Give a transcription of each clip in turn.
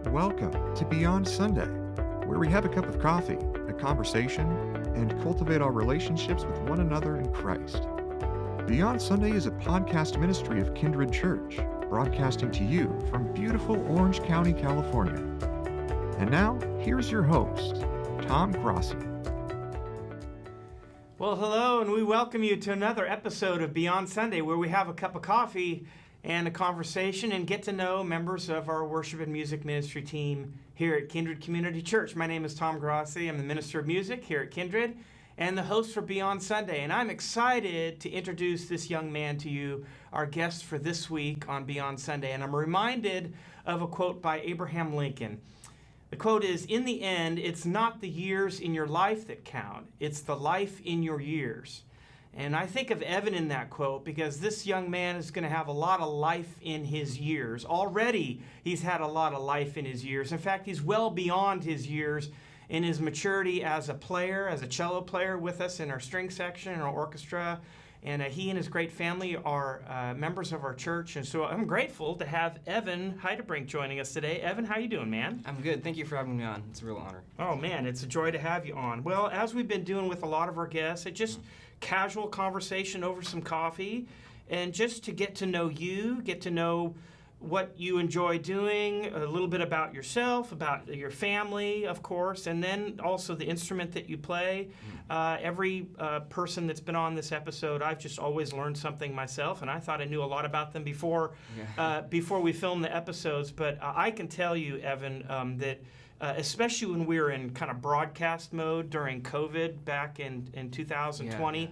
Welcome to Beyond Sunday, where we have a cup of coffee, a conversation, and cultivate our relationships with one another in Christ. Beyond Sunday is a podcast ministry of Kindred Church, broadcasting to you from beautiful Orange County, California. And now, here's your host, Tom Grossi. Well, hello, and we welcome you to another episode of Beyond Sunday, where we have a cup of coffee and a conversation and get to know members of our worship and music ministry team here at Kindred Community Church. My name is Tom Grossi. I'm the minister of music here at Kindred and the host for Beyond Sunday. And I'm excited to introduce this young man to you, our guest for this week on Beyond Sunday. And I'm reminded of a quote by Abraham Lincoln. The quote is, "In the end, it's not the years in your life that count, it's the life in your years." And I think of Evan in that quote because this young man is going to have a lot of life in his years. Already, he's had a lot of life in his years. In fact, he's well beyond his years in his maturity as a player, as a cello player with us in our string section, in our orchestra. And he and his great family are members of our church. And so I'm grateful to have Evan Heidebrink joining us today. Evan, how you doing, man? I'm good. Thank you for having me on. It's a real honor. Oh, man, it's a joy to have you on. Well, as we've been doing with a lot of our guests, it just casual conversation over some coffee and just to get to know you, get to know what you enjoy doing, a little bit about yourself, about your family, of course, and then also the instrument that you play. Every person that's been on this episode, I've just always learned something myself, and I thought I knew a lot about them before we filmed the episodes. But I can tell you, Evan, that especially when we were in kind of broadcast mode during COVID back in 2020,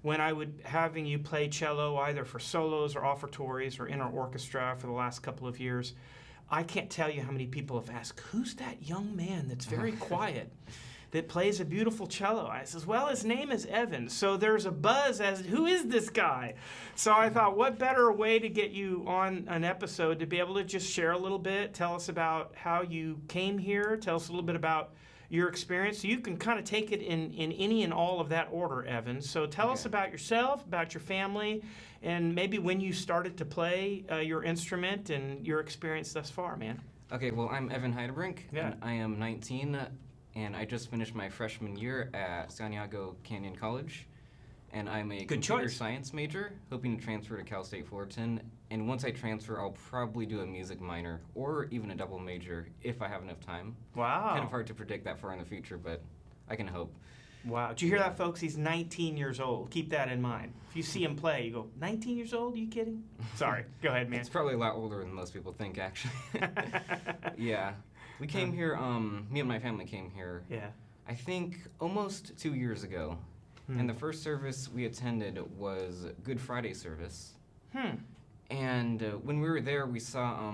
when I would having you play cello either for solos or offertories or in our orchestra for the last couple of years, I can't tell you how many people have asked, "Who's that young man that's very quiet that plays a beautiful cello?" I says, "Well, his name is Evan." So there's a buzz as who is this guy? So I thought, what better way to get you on an episode to be able to just share a little bit, tell us about how you came here, tell us a little bit about your experience. So you can kind of take it in any and all of that order, Evan. So tell us about yourself, about your family, and maybe when you started to play your instrument and your experience thus far, man. Okay, well, I'm Evan Heidebrink, Yeah. and I am 19, and I just finished my freshman year at San Diego Canyon College, and I'm a computer science major, hoping to transfer to Cal State Fullerton, and once I transfer, I'll probably do a music minor, or even a double major, if I have enough time. Wow. Kind of hard to predict that far in the future, but I can hope. Wow. Did you hear that, folks? He's 19 years old. Keep that in mind. If you see him play, you go, 19 years old? Are you kidding? Sorry. Go ahead, man. It's probably a lot older than most people think, actually. Yeah. We came here, me and my family came here, I think almost 2 years ago. And the first service we attended was Good Friday service. And when we were there, we saw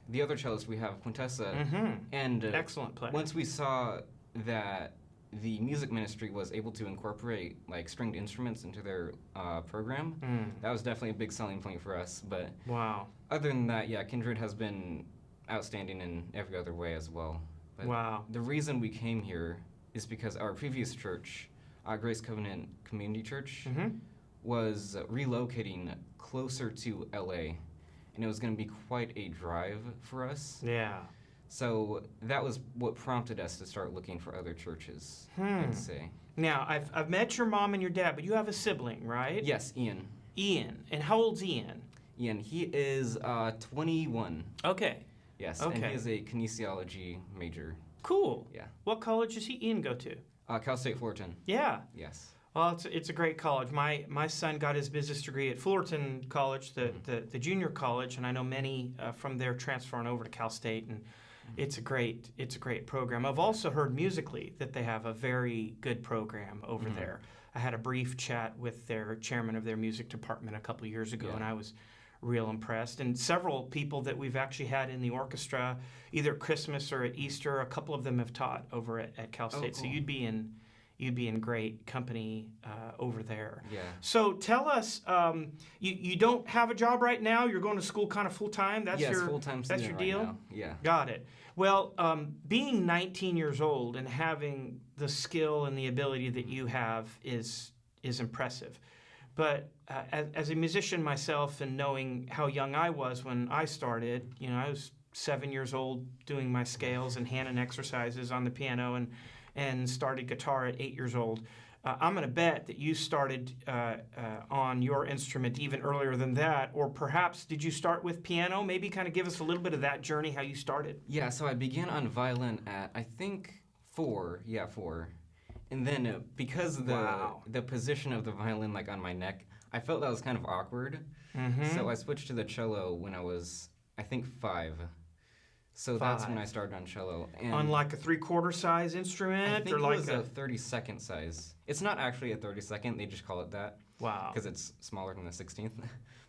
the other cellist we have, Quintessa. And excellent play. Once we saw that the music ministry was able to incorporate like stringed instruments into their program, that was definitely a big selling point for us. But other than that, yeah, Kindred has been outstanding in every other way as well. But the reason we came here is because our previous church, Grace Covenant Community Church, was relocating closer to LA, and it was going to be quite a drive for us. Yeah. So that was what prompted us to start looking for other churches, I'd say. Now, I've met your mom and your dad, but you have a sibling, right? Yes, Ian. Ian. And how old's Ian? Ian, he is 21. Okay. Yes, and he is a kinesiology major. Cool. Yeah. What college does Ian go to? Cal State Fullerton. Yeah. Yes. Well, it's a great college. My son got his business degree at Fullerton College, the junior college, and I know many from there transfer on over to Cal State, and it's a great program. I've also heard musically that they have a very good program over there. I had a brief chat with their chairman of their music department a couple of years ago, and I was real impressed. And several people that we've actually had in the orchestra, either at Christmas or at Easter, a couple of them have taught over at Cal State. Cool. So you'd be in great company over there. Yeah. So tell us, you don't have a job right now. You're going to school kind of full time. That's full-time That's your deal. Right now. Yeah. Got it. Well, being 19 years old and having the skill and the ability that you have is impressive. But as a musician myself, and knowing how young I was when I started, I was 7 years old doing my scales and hand and exercises on the piano and started guitar at 8 years old. I'm going to bet that you started on your instrument even earlier than that, or perhaps did you start with piano? Maybe kind of give us a little bit of that journey, how you started. Yeah, so I began on violin at, I think, 4. Yeah, 4. And then because of the position of the violin like on my neck, I felt that was kind of awkward. Mm-hmm. So I switched to the cello when I was, I think, 5. So that's when I started on cello. And on like a 3/4 size instrument? I think or it like was a 32nd size. It's not actually a 32nd, they just call it that. Wow. Because it's smaller than the 16th.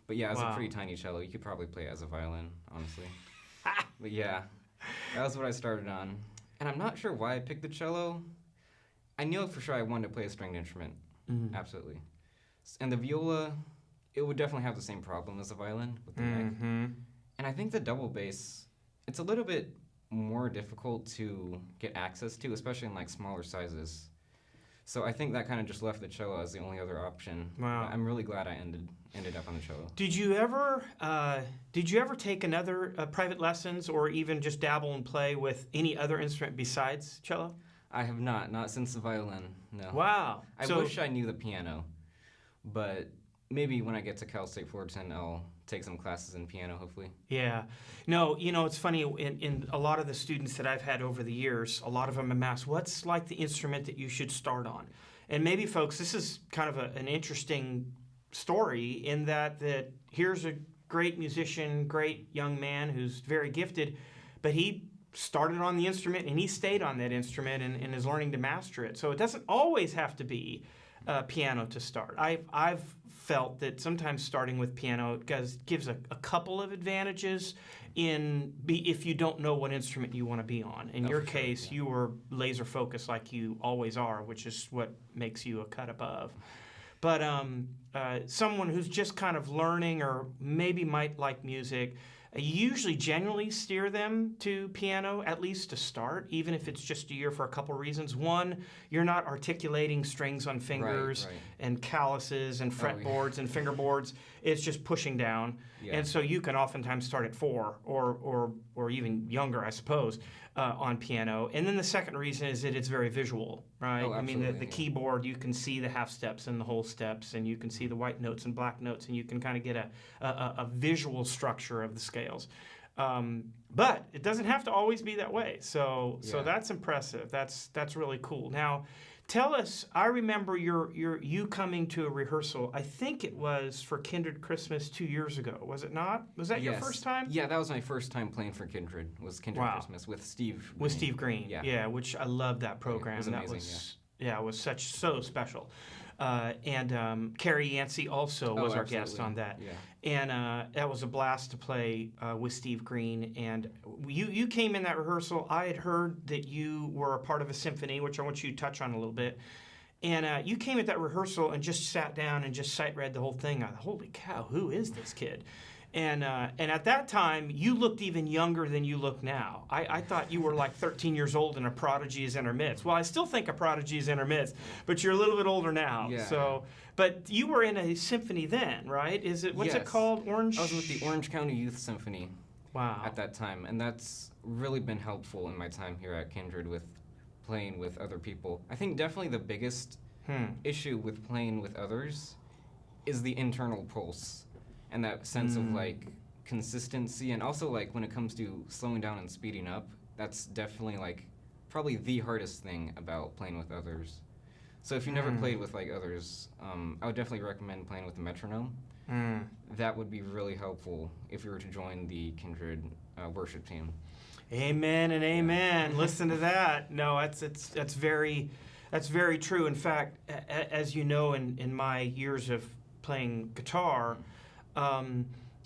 But yeah, it's a pretty tiny cello. You could probably play it as a violin, honestly. But yeah, that was what I started on. And I'm not sure why I picked the cello. I knew for sure I wanted to play a stringed instrument. Mm-hmm. Absolutely. And the viola, it would definitely have the same problem as the violin with the neck. And I think the double bass, it's a little bit more difficult to get access to, especially in like smaller sizes. So I think that kind of just left the cello as the only other option. Wow. I'm really glad I ended up on the cello. Did you ever take another private lessons or even just dabble and play with any other instrument besides cello? I have not since the violin, no. Wow. I wish I knew the piano, but maybe when I get to Cal State Fullerton, I'll take some classes in piano, hopefully. Yeah. No, it's funny, in a lot of the students that I've had over the years, a lot of them have asked, what's like the instrument that you should start on? And maybe, folks, this is kind of an interesting story in that here's a great musician, great young man who's very gifted, but he started on the instrument and he stayed on that instrument and is learning to master it. So it doesn't always have to be piano to start. I've felt that sometimes starting with piano gives a couple of advantages if you don't know what instrument you want to be on. In your case, you were laser focused like you always are, which is what makes you a cut above. But someone who's just kind of learning or maybe might like music, I usually generally steer them to piano, at least to start, even if it's just a year for a couple reasons. One, you're not articulating strings on fingers and calluses and fretboards and fingerboards. It's just pushing down. Yeah. And so you can oftentimes start at 4 or even younger, I suppose, on piano. And then the second reason is that it's very visual, right? Oh, I mean, the keyboard, you can see the half steps and the whole steps, and you can see the white notes and black notes, and you can kind of get a visual structure of the scales. But it doesn't have to always be that way. So that's impressive. That's really cool. Now, tell us, I remember you coming to a rehearsal. I think it was for Kindred Christmas 2 years ago. Was it not? Was that your first time? Yeah, that was my first time playing for Kindred. Was Kindred Christmas with Steve Green. With Steve Green. Yeah, which I love that program. It was amazing. It was so special. And Carrie Yancey also was our guest on that. Yeah. And that was a blast to play with Steve Green. And you came in that rehearsal. I had heard that you were a part of a symphony, which I want you to touch on a little bit. And you came at that rehearsal and just sat down and just sight read the whole thing. I thought, holy cow, who is this kid? And at that time, you looked even younger than you look now. I thought you were like 13 years old and a prodigy is in our midst. Well, I still think a prodigy is in our midst, but you're a little bit older now. Yeah. So, but you were in a symphony then, right? What's it called? Orange? I was with the Orange County Youth Symphony. Wow. At that time, and that's really been helpful in my time here at Kindred with playing with other people. I think definitely the biggest issue with playing with others is the internal pulse. And that sense of like consistency, and also like when it comes to slowing down and speeding up, that's definitely like probably the hardest thing about playing with others. So if you never played with like others, I would definitely recommend playing with the metronome. That would be really helpful if you were to join the Kindred worship team. Amen and amen. Listen to that. No, that's very true. In fact, as you know, in my years of playing guitar.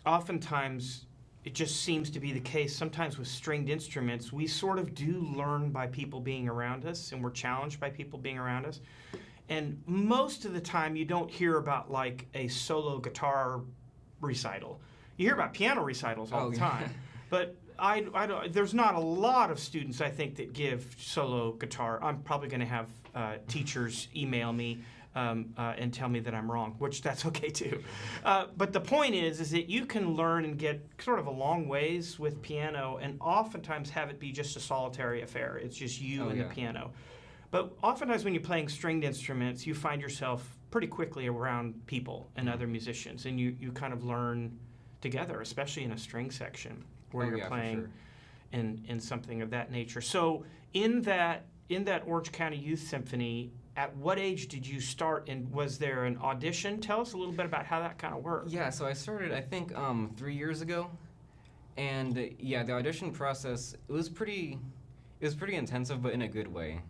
Oftentimes, it just seems to be the case. Sometimes with stringed instruments, we sort of do learn by people being around us, and we're challenged by people being around us. And most of the time, you don't hear about like a solo guitar recital. You hear about piano recitals all the time, but I don't. There's not a lot of students, I think, that give solo guitar. I'm probably going to have teachers email me. and tell me that I'm wrong, which that's okay too. But the point is that you can learn and get sort of a long ways with piano, and oftentimes have it be just a solitary affair. It's just you and the piano. But oftentimes when you're playing stringed instruments, you find yourself pretty quickly around people and other musicians, and you kind of learn together, especially in a string section where you're playing in something of that nature. So in that Orange County Youth Symphony, at what age did you start, and was there an audition? Tell us a little bit about how that kind of worked. Yeah, so I started, I think, 3 years ago, and the audition process, it was pretty intensive, but in a good way.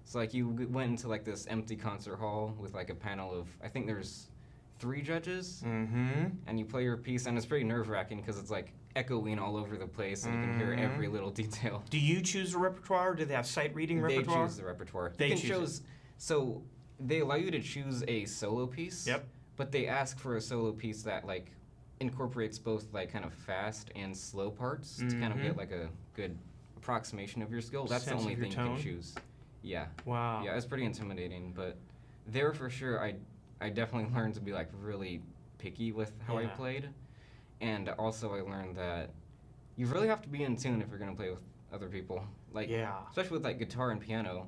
So like you went into like this empty concert hall with like a panel of, I think there's 3 judges, and you play your piece, and it's pretty nerve-wracking because it's like echoing all over the place, and you can hear every little detail. Do you choose the repertoire, or do they have sight reading repertoire? They choose the repertoire. They choose it. So they allow you to choose a solo piece. Yep. But they ask for a solo piece that like incorporates both like kind of fast and slow parts to kind of get like a good approximation of your skill. That's the only thing you can choose. Yeah. Wow. Yeah, it's pretty intimidating, but there for sure I definitely learned to be like really picky with how I played. And also I learned that you really have to be in tune if you're going to play with other people. Like especially with like guitar and piano,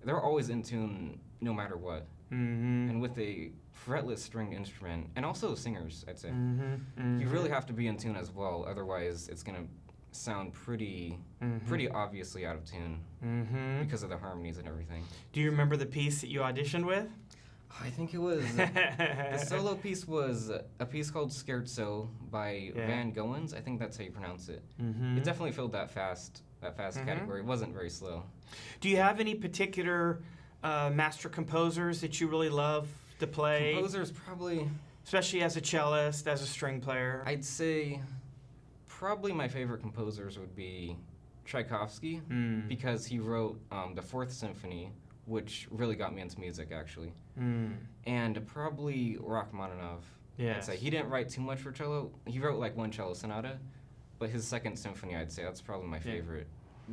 they're always in tune no matter what. And with a fretless string instrument, and also singers, I'd say, you really have to be in tune as well. Otherwise, it's going to sound pretty obviously out of tune because of the harmonies and everything. Do you remember the piece that you auditioned with? I think it was the solo piece was a piece called Scherzo by Van Goens. I think that's how you pronounce it. It definitely filled that fast category. It wasn't very slow. Do you have any particular master composers that you really love to play? Composers, probably, especially as a cellist, as a string player. I'd say probably my favorite composers would be Tchaikovsky, because he wrote the Fourth Symphony, which really got me into music, actually. And probably Rachmaninoff. I'd say he didn't write too much for cello. He wrote like one cello sonata, but his Second Symphony, I'd say that's probably my favorite.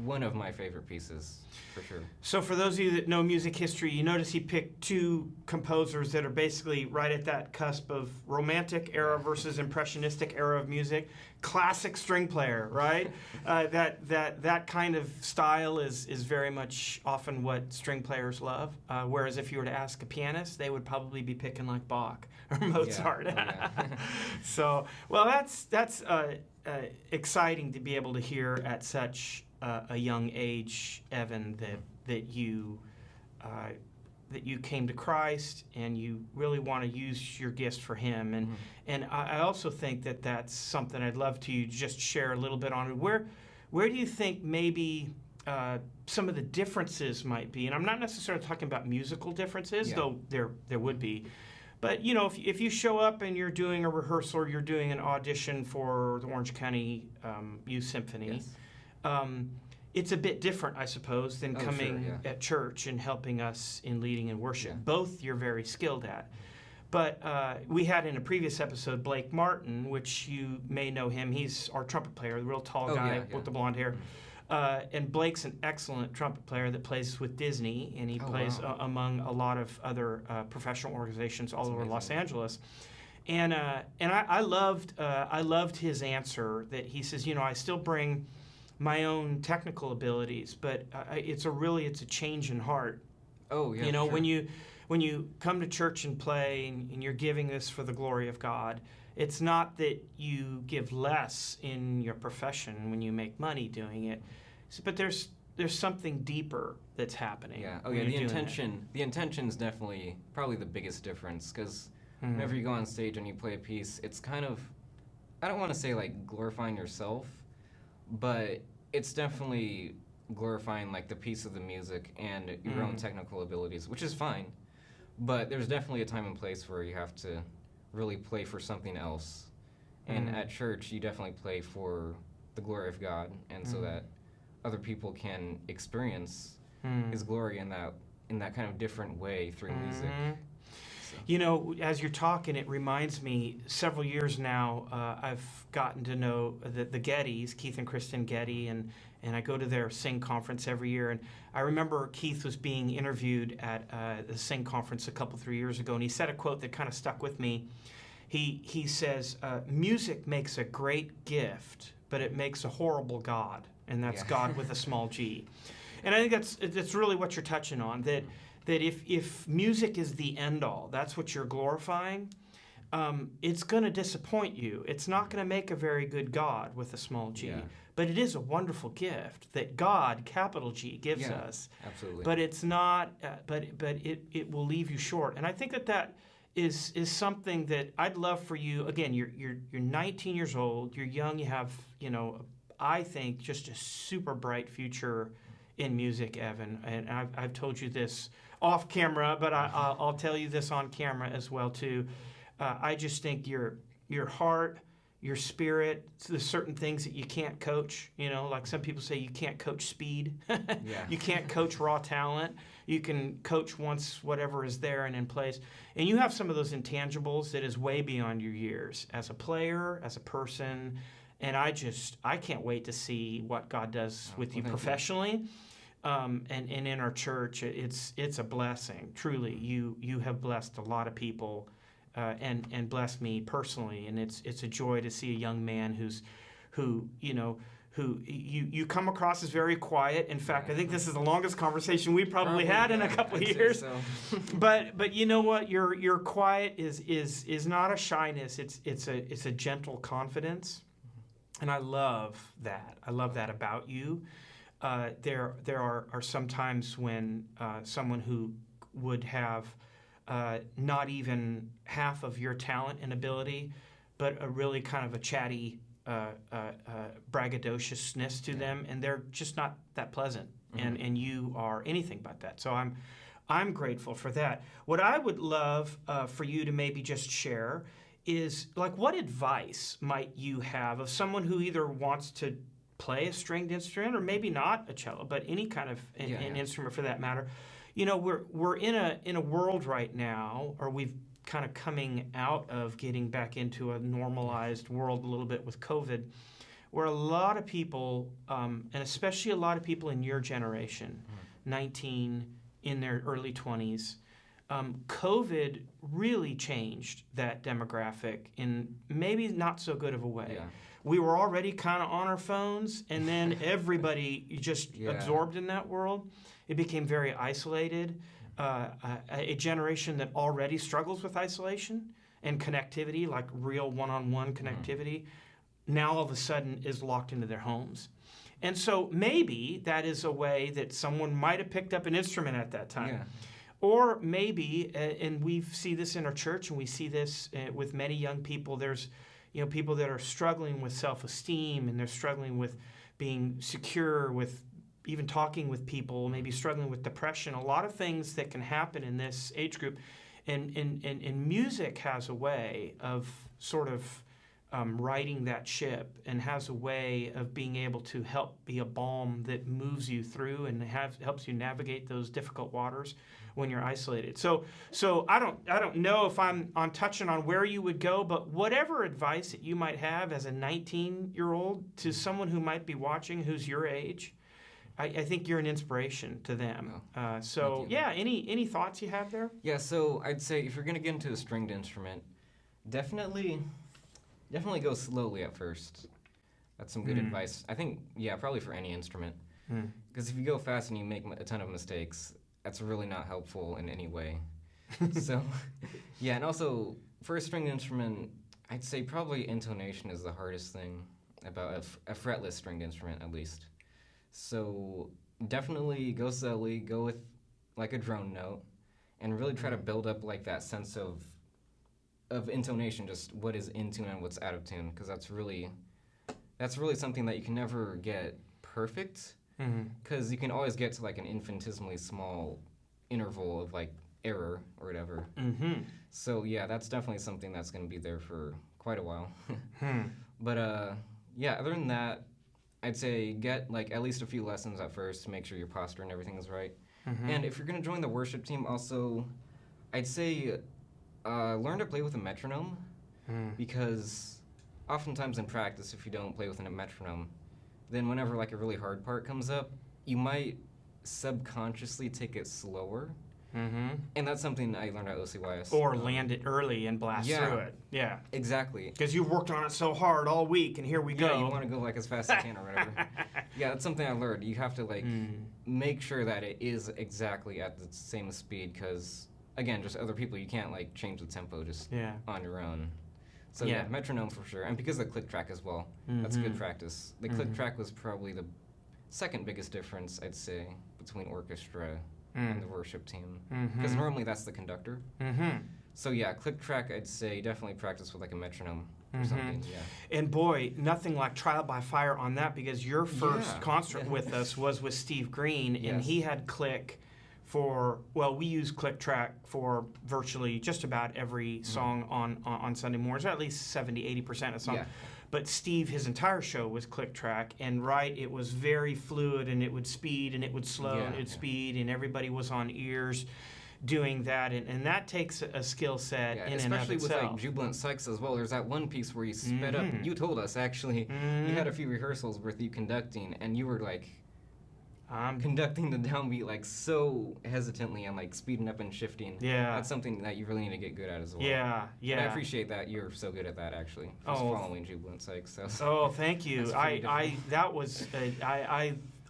One of my favorite pieces, for sure. So for those of you that know music history, you notice he picked 2 composers that are basically right at that cusp of Romantic era versus Impressionistic era of music. Classic string player, right? That kind of style is very much often what string players love. Whereas if you were to ask a pianist, they would probably be picking like Bach or Mozart. So, well, that's exciting to be able to hear at such a young age, Evan, that you came to Christ and you really want to use your gifts for Him, and I also think that that's something I'd love to just share a little bit on. Where do you think maybe some of the differences might be? And I'm not necessarily talking about musical differences, though there would be. But you know, if you show up and you're doing a rehearsal or you're doing an audition for the Orange County Youth Symphony. It's a bit different, I suppose, than coming at church and helping us in leading and worship. Both you're very skilled at. But we had in a previous episode Blake Martin, which you may know him. He's our trumpet player, the real tall guy with the blonde hair. And Blake's an excellent trumpet player that plays with Disney, and he plays among a lot of other professional organizations all over Los Angeles. And I loved his answer that he says, you know, I still bring my own technical abilities, but it's a change in heart. You know, when you come to church and play and you're giving this for the glory of God, it's not that you give less in your profession when you make money doing it, but there's something deeper that's happening. The intention's definitely probably the biggest difference, because whenever you go on stage and you play a piece, it's kind of, I don't want to say like glorifying yourself, but it's definitely glorifying like the piece of the music and your own technical abilities, which is fine, but there's definitely a time and place where you have to really play for something else. And at church, you definitely play for the glory of God, and so that other people can experience His glory in that kind of different way through music. So. You know, as you're talking, it reminds me, several years now, I've gotten to know the Gettys, Keith and Kristen Getty, and I go to their Sing conference every year. And I remember Keith was being interviewed at the Sing conference a couple, 3 years ago, and he said a quote that kind of stuck with me. He says, music makes a great gift, but it makes a horrible God, and that's God with a small g. And I think that's really what you're touching on, that if music is the end-all, that's what you're glorifying, it's going to disappoint you. It's not going to make a very good God with a small g. Yeah. But it is a wonderful gift that God, capital G, gives us. Absolutely. But it's not, but it will leave you short. And I think that is something that I'd love for you. Again, you're 19 years old. You're young. You have, I think, just a super bright future in music, Evan. And I've told you this off camera, but I'll tell you this on camera as well too. I just think your heart, your spirit, there's certain things that you can't coach. Like some people say, you can't coach speed. You can't coach raw talent. You can coach once whatever is there and in place. And you have some of those intangibles that is way beyond your years as a player, as a person. And I can't wait to see what God does with you professionally. And in our church, it's a blessing. Truly, you have blessed a lot of people, and blessed me personally. And it's a joy to see a young man who you come across as very quiet. In fact, I think this is the longest conversation we probably had in a couple of years. So. but you know what? Your quiet is not a shyness. It's a gentle confidence, and I love that. I love that about you. There are some times when someone who would have not even half of your talent and ability, but a really kind of a chatty braggadociousness to them, and they're just not that pleasant. And you are anything but that. So I'm grateful for that. What I would love for you to maybe just share is, like, what advice might you have of someone who either wants to play a stringed instrument, or maybe not a cello, but any kind of an instrument for that matter. We're in a world right now, or we've kind of coming out of getting back into a normalized world a little bit with COVID, where a lot of people, and especially a lot of people in your generation, 19, in their early 20s, COVID really changed that demographic in maybe not so good of a way. Yeah. We were already kind of on our phones, and then everybody just absorbed in that world. It became very isolated. A generation that already struggles with isolation and connectivity, like real one-on-one connectivity, now all of a sudden is locked into their homes. And so maybe that is a way that someone might have picked up an instrument at that time. Yeah. Or maybe, and we see this in our church, and we see this with many young people, there's people that are struggling with self-esteem, and they're struggling with being secure, with even talking with people, maybe struggling with depression, a lot of things that can happen in this age group. And music has a way of sort of riding that ship, and has a way of being able to help be a balm that moves you through and helps you navigate those difficult waters when you're isolated. So I don't know if I'm touching on where you would go, but whatever advice that you might have as a 19-year-old to someone who might be watching who's your age, I think you're an inspiration to them. Any thoughts you have there? Yeah, so I'd say if you're going to get into a stringed instrument, definitely go slowly at first. That's some good advice. I think, probably for any instrument. Because if you go fast and you make a ton of mistakes, that's really not helpful in any way. So, and also, for a stringed instrument, I'd say probably intonation is the hardest thing about a fretless stringed instrument, at least. So definitely go slowly, go with like a drone note, and really try to build up like that sense of intonation, just what is in tune and what's out of tune, because that's really something that you can never get perfect, because you can always get to like an infinitesimally small interval of like error or whatever. So that's definitely something that's going to be there for quite a while. But other than that, I'd say get like at least a few lessons at first to make sure your posture and everything is right. And if you're going to join the worship team, also, I'd say Learn to play with a metronome, because oftentimes in practice, if you don't play with a metronome, then whenever like a really hard part comes up, you might subconsciously take it slower. And that's something I learned at OCYS. Or land it early and blast through it. Yeah. Exactly. Because you've worked on it so hard all week, and here we go. Yeah, you want to go like as fast as you can or whatever. Yeah, that's something I learned. You have to like make sure that it is exactly at the same speed, because again, just other people, you can't like change the tempo just on your own. So yeah, metronome for sure. And because of the click track as well, that's good practice. The click track was probably the second biggest difference, I'd say, between orchestra and the worship team, because normally that's the conductor. So yeah, click track, I'd say definitely practice with like a metronome or something. Yeah. And boy, nothing like trial by fire on that, because your first concert with us was with Steve Green, and he had click for, well, we use click track for virtually just about every song on Sunday mornings, or at least 70-80% of songs. But Steve, his entire show was click track, and it was very fluid, and it would speed, and it would slow, and it would speed, and everybody was on ears doing that, and that takes a skill set in and of itself. Especially with like Jubilant Sykes as well. There's that one piece where you sped up. You told us, actually, you had a few rehearsals with you conducting, and you were like, conducting the downbeat like so hesitantly and like speeding up and shifting. That's something that you really need to get good at as well. And I appreciate that you're so good at that, actually. Just following Jubilant Sykes. So. Thank you. I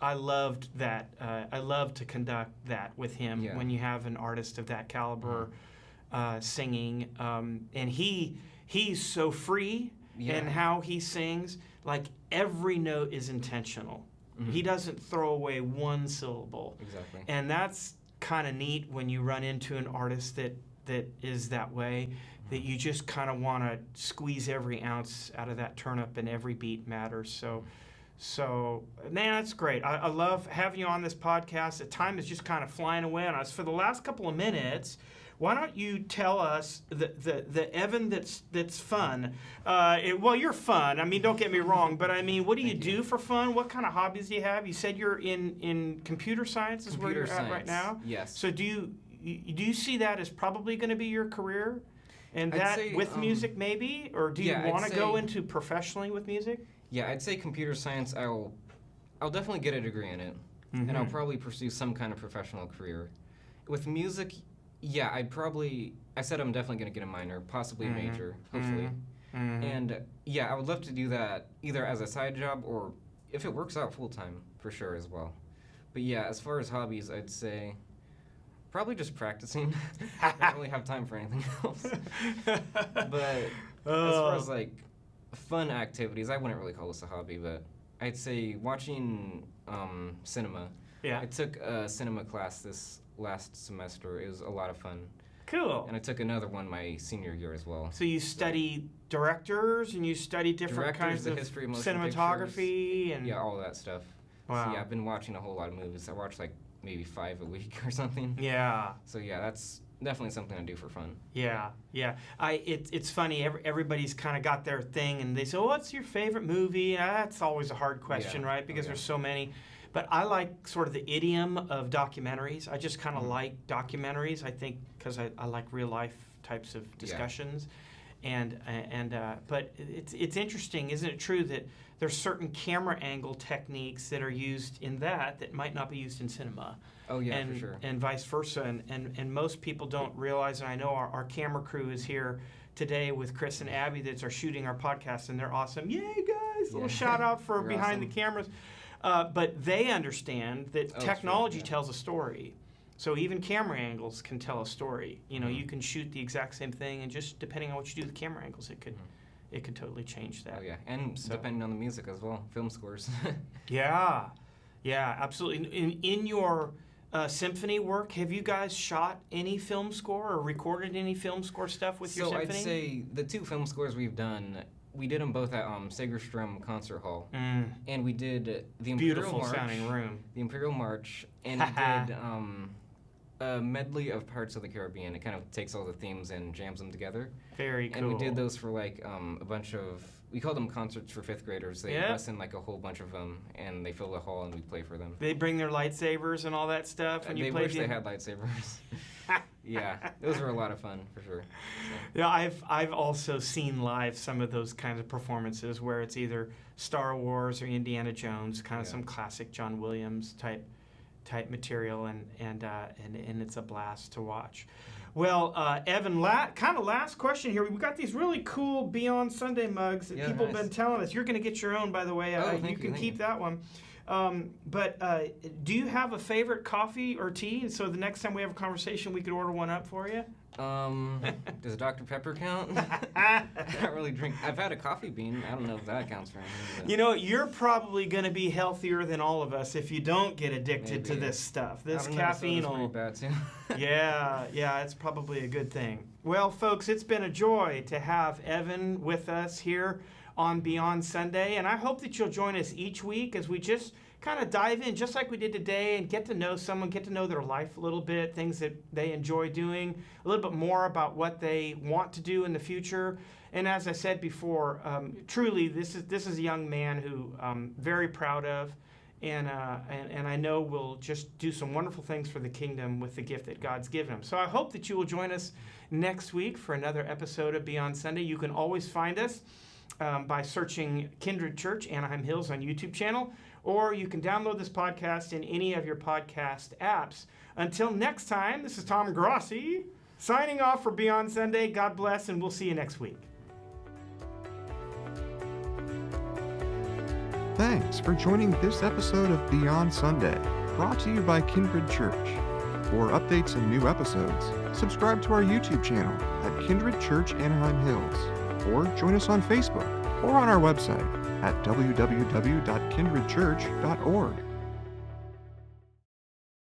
loved that. I love to conduct that with him when you have an artist of that caliber singing, and he's so free in how he sings. Like every note is intentional. He doesn't throw away one syllable. Exactly. And that's kind of neat when you run into an artist that is that way, that you just kind of want to squeeze every ounce out of that turnip, and every beat matters. So man, that's great. I love having you on this podcast. The time is just kind of flying away on us. For the last couple of minutes, why don't you tell us the Evan that's fun? Well, you're fun. I mean, don't get me wrong, but I mean, what do you do for fun? What kind of hobbies do you have? You said you're in computer science is where you're at right now? Yes. So do you see that as probably going to be your career? And I'd that say, with music maybe? Or do you want to go into professionally with music? Yeah, I'd say computer science, I'll definitely get a degree in it. And I'll probably pursue some kind of professional career. With music, yeah, I said I'm definitely going to get a minor, possibly a major, hopefully. And yeah, I would love to do that either as a side job or if it works out full-time, for sure as well. But yeah, as far as hobbies, I'd say probably just practicing. I don't really have time for anything else. But as far as like fun activities, I wouldn't really call this a hobby, but I'd say watching cinema. I took a cinema class this last semester. It was a lot of fun. Cool. And I took another one my senior year as well. So you study directors, and you study different kinds of history of cinematography, and all of that stuff. Wow. So yeah, I've been watching a whole lot of movies. I watch like maybe 5 a week or something. Yeah. So yeah, that's definitely something I do for fun. Yeah. It's funny. Everybody's kind of got their thing, and they say, "What's your favorite movie?" That's always a hard question, right? Because there's so many. But I like sort of the idiom of documentaries. I just kind of like documentaries, I think, because I like real life types of discussions. But it's interesting, isn't it true that there's certain camera angle techniques that are used in that might not be used in cinema? Oh yeah, for sure. And vice versa. And most people don't realize, and I know our camera crew is here today with Chris and Abby that are shooting our podcast, and they're awesome. Yay, guys! Little shout out for behind the cameras. But they understand that technology tells a story. So even camera angles can tell a story. You know, you can shoot the exact same thing, and just depending on what you do with the camera angles, it could totally change that. Oh yeah, and depending on the music as well, film scores. Yeah, absolutely. In your symphony work, have you guys shot any film score or recorded any film score stuff with your symphony? So I'd say the 2 film scores we've done, we did them both at Segerstrom Concert Hall, and we did the Imperial March, sounding room. The Imperial March, and we did a medley of Pirates of the Caribbean. It kind of takes all the themes and jams them together. Very cool. And we did those for like a bunch of, we called them concerts for 5th graders. They bust in like a whole bunch of them, and they fill the hall, and we play for them. They bring their lightsabers and all that stuff. And they wish they had lightsabers. Yeah, those were a lot of fun for sure. So. Yeah, I've also seen live some of those kinds of performances where it's either Star Wars or Indiana Jones, kind of some classic John Williams type material, and it's a blast to watch. Well, Evan, kind of last question here. We've got these really cool Beyond Sunday mugs that people have been telling us. You're going to get your own, by the way. You can keep that one. But do you have a favorite coffee or tea? And so the next time we have a conversation, we could order one up for you? Does Dr. Pepper count? I don't really drink. I've had a coffee bean. I don't know if that counts for anything. But. You know, you're probably going to be healthier than all of us if you don't get addicted to this stuff. This caffeine will... bad too. Yeah, it's probably a good thing. Well, folks, it's been a joy to have Evan with us here on Beyond Sunday, and I hope that you'll join us each week as we just kind of dive in, just like we did today, and get to know someone, get to know their life a little bit, things that they enjoy doing, a little bit more about what they want to do in the future. And as I said before, truly, this is a young man who I'm very proud of, and I know will just do some wonderful things for the kingdom with the gift that God's given him. So I hope that you will join us next week for another episode of Beyond Sunday. You can always find us by searching Kindred Church, Anaheim Hills on YouTube channel, or you can download this podcast in any of your podcast apps. Until next time, this is Tom Grossi signing off for Beyond Sunday. God bless, and we'll see you next week. Thanks for joining this episode of Beyond Sunday, brought to you by Kindred Church. For updates and new episodes, subscribe to our YouTube channel at Kindred Church Anaheim Hills, or join us on Facebook or on our website at www.kindredchurch.org.